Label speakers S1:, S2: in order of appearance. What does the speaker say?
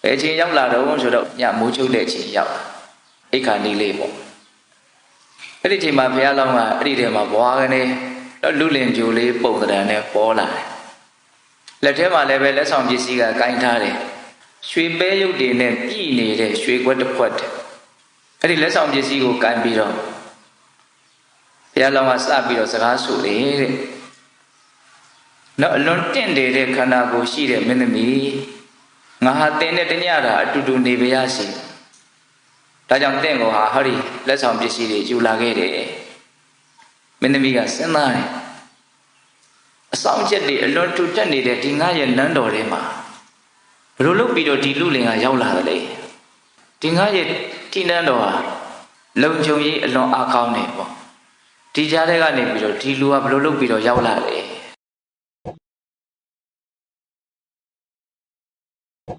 S1: ဘယ်ချိန်ရောက်လာတော့ဆိုတော့ညမိုးချုပ်တဲ့အချိန်ရောက်အိတ်ခါနေလေးပေါ့အဲ့ဒီချိန်မှာဘုရားလောင်းကအဲ့ဒီထဲမှာဘွားကနေလူလင်ပြိုလေးပုံသဏ္ဍာန်နဲ့ပေါ်လာတယ်လက်ထဲမှာလည်းပဲလက်ဆောင်ပစ္စည်းကကင်ထားတယ်ရွှေပဲရုပ်တွေနဲ့ပြည်နေတဲ့ရွှေခွက်တစ်ခွက်အဲ့ဒီလက်ဆောင်ပစ္စည်းကိုကင်ပြီးတော့ဘုရားလောင်းကစပြီးတော့စကားဆိုလေတဲ့နော်အလွန်တင့်တယ်တဲ့ခန္ဓာကိုယ်ရှိတဲ့မင်းသမီးငါဟာတင်းနဲ့တညတာအတူတူနေပါရစေဒါကြောင့်တင့်ကိုဟာဟောဒီလက်ဆောင်ပစ္စည်းတွေယူလာခဲ့တယ်မင်းသမီးကစဉ်းစားတယ်အဆောင်ချက်တွေအလွန်ထူထပ်နေတဲ့ဒီငါရဲ့နန်းတော်ထဲမှာဘယ်လိုလုပ်ပြီးတော့ဒီလူလင်ကရောက်လာတယ်လေဒီငါရဲ့ဒီနန်းတော်ဟာလုံခြုံရေးအလွန်အားကောင်းနေပေါ့ဒီကြားထဲကနေပြီးတော့ဒီလူကဘယ်လိုလုပ်ပြီးတော့ရောက်လာလဲ